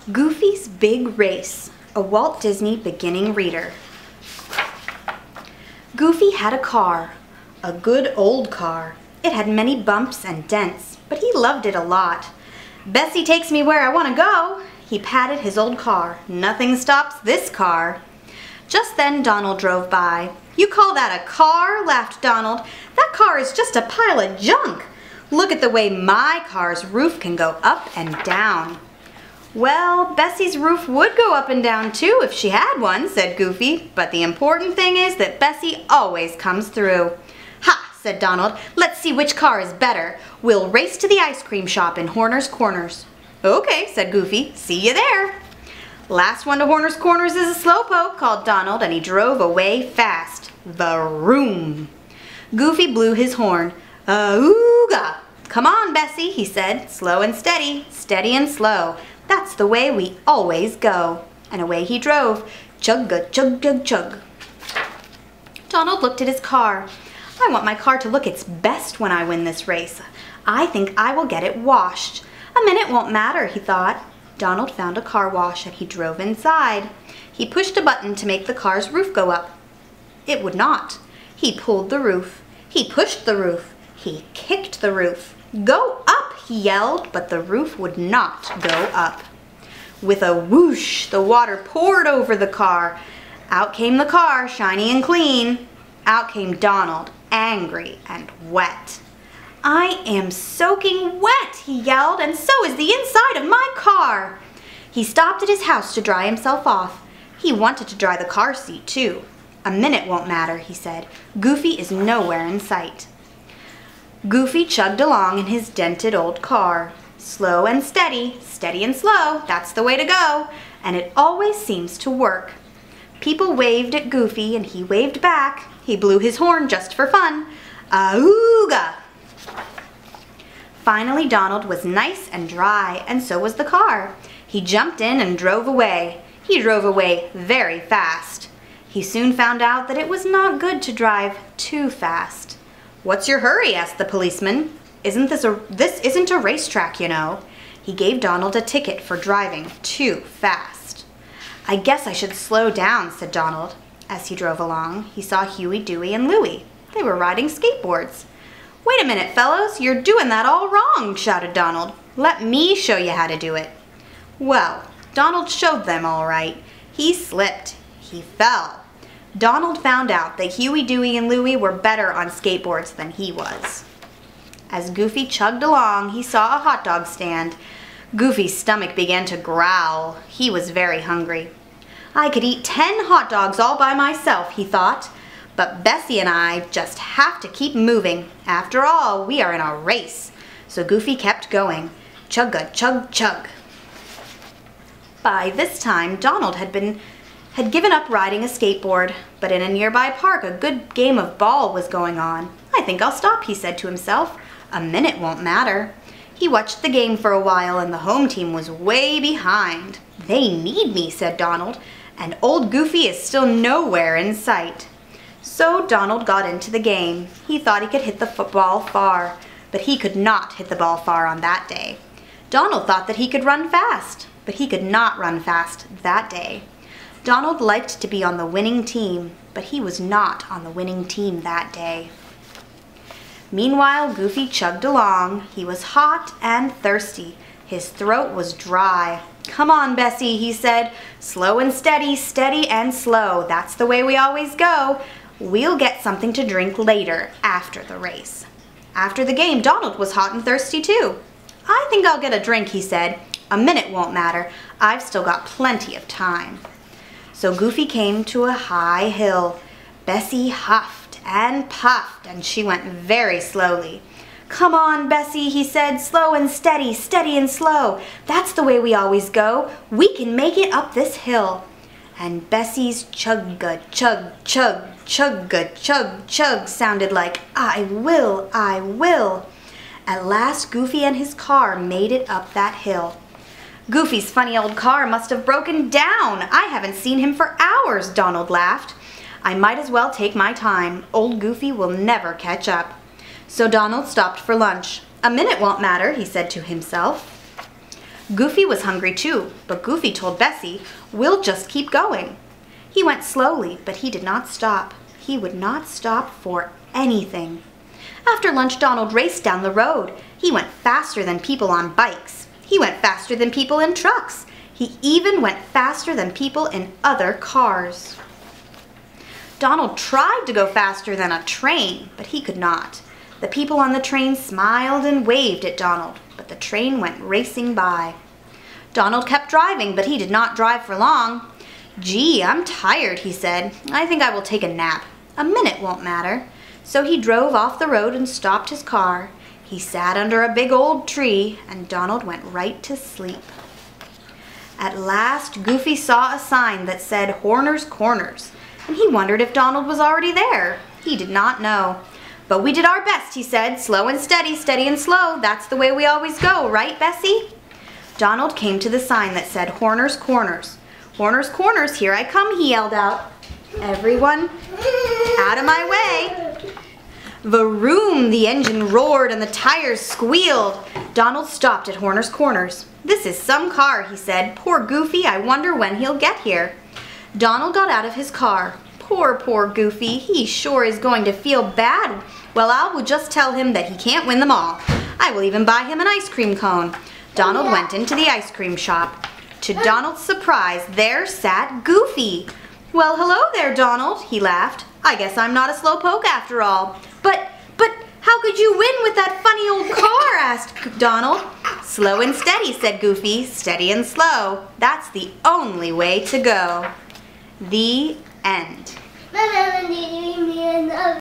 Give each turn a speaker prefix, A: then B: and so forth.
A: Goofy's Big Race, a Walt Disney beginning reader. Goofy had a car, a good old car. It had many bumps and dents, but he loved it a lot. Bessie takes me where I want to go. He patted his old car. Nothing stops this car. Just then Donald drove by. You call that a car? Laughed Donald. That car is just a pile of junk. Look at the way my car's roof can go up and down. Well, Bessie's roof would go up and down too if she had one, said Goofy, but the important thing is that Bessie always comes through. Ha, said Donald, let's see which car is better. We'll race to the ice cream shop in Horner's Corners. Okay, said Goofy, see you there. Last one to Horner's Corners is a slowpoke, called Donald, and he drove away fast. Vroom. Goofy blew his horn. Ooga! Come on, Bessie, he said, slow and steady, steady and slow. That's the way we always go. And away he drove. Chug-a-chug-chug-chug. Donald looked at his car. I want my car to look its best when I win this race. I think I will get it washed. A minute won't matter, he thought. Donald found a car wash and he drove inside. He pushed a button to make the car's roof go up. It would not. He pulled the roof. He pushed the roof. He kicked the roof. Go up, he yelled, but the roof would not go up. With a whoosh, the water poured over the car. Out came the car, shiny and clean. Out came Donald, angry and wet. I am soaking wet, he yelled, and so is the inside of my car. He stopped at his house to dry himself off. He wanted to dry the car seat, too. A minute won't matter, he said. Goofy is nowhere in sight. Goofy chugged along in his dented old car. Slow and steady, steady and slow, that's the way to go, and it always seems to work. People waved at Goofy and he waved back. He blew his horn just for fun. Auga! Finally Donald was nice and dry, and so was the car. He jumped in and drove away. He drove away very fast. He soon found out that it was not good to drive too fast. What's your hurry? Asked the policeman. This isn't a racetrack, you know. He gave Donald a ticket for driving too fast. I guess I should slow down, said Donald. As he drove along, he saw Huey, Dewey, and Louie. They were riding skateboards. Wait a minute, fellows, you're doing that all wrong, shouted Donald. Let me show you how to do it. Well, Donald showed them all right. He slipped. He fell. Donald found out that Huey, Dewey, and Louie were better on skateboards than he was. As Goofy chugged along, he saw a hot dog stand. Goofy's stomach began to growl. He was very hungry. I could eat 10 hot dogs all by myself, he thought. But Bessie and I just have to keep moving. After all, we are in a race. So Goofy kept going. Chug-a-chug-chug. By this time, Donald had given up riding a skateboard, but in a nearby park a good game of ball was going on. I think I'll stop, he said to himself. A minute won't matter. He watched the game for a while and the home team was way behind. They need me, said Donald, and old Goofy is still nowhere in sight. So Donald got into the game. He thought he could hit the football far, but he could not hit the ball far on that day. Donald thought that he could run fast, but he could not run fast that day. Donald liked to be on the winning team, but he was not on the winning team that day. Meanwhile, Goofy chugged along. He was hot and thirsty. His throat was dry. Come on, Bessie, he said. Slow and steady, steady and slow. That's the way we always go. We'll get something to drink later, after the race. After the game, Donald was hot and thirsty too. I think I'll get a drink, he said. A minute won't matter. I've still got plenty of time. So Goofy came to a high hill. Bessie huffed and puffed, and she went very slowly. Come on, Bessie, he said, slow and steady, steady and slow. That's the way we always go. We can make it up this hill. And Bessie's chug-a-chug, chug, chug-a-chug, chug sounded like, I will, I will. At last, Goofy and his car made it up that hill. Goofy's funny old car must have broken down. I haven't seen him for hours, Donald laughed. I might as well take my time. Old Goofy will never catch up. So Donald stopped for lunch. A minute won't matter, he said to himself. Goofy was hungry too, but Goofy told Bessie, "We'll just keep going." He went slowly, but he did not stop. He would not stop for anything. After lunch, Donald raced down the road. He went faster than people on bikes. He went faster than people in trucks. He even went faster than people in other cars. Donald tried to go faster than a train, but he could not. The people on the train smiled and waved at Donald, but the train went racing by. Donald kept driving, but he did not drive for long. "Gee, I'm tired," he said. "I think I will take a nap. A minute won't matter." So he drove off the road and stopped his car. He sat under a big old tree, and Donald went right to sleep. At last, Goofy saw a sign that said Horner's Corners, and he wondered if Donald was already there. He did not know. "But we did our best," he said. "Slow and steady, steady and slow. That's the way we always go, right, Bessie?" Donald came to the sign that said Horner's Corners. "Horner's Corners, here I come," he yelled out. "Everyone, out of my way." Vroom! The engine roared and the tires squealed. Donald stopped at Horner's Corners. "This is some car," he said. "Poor Goofy, I wonder when he'll get here." Donald got out of his car. Poor Goofy, he sure is going to feel bad. Well, I will just tell him that he can't win them all. I will even buy him an ice cream cone. Donald went into the ice cream shop. To Donald's surprise, there sat Goofy. "Well, hello there, Donald," he laughed. "I guess I'm not a slowpoke after all." But how could you win with that funny old car?" asked Donald. "Slow and steady," said Goofy. "Steady and slow. That's the only way to go." The end.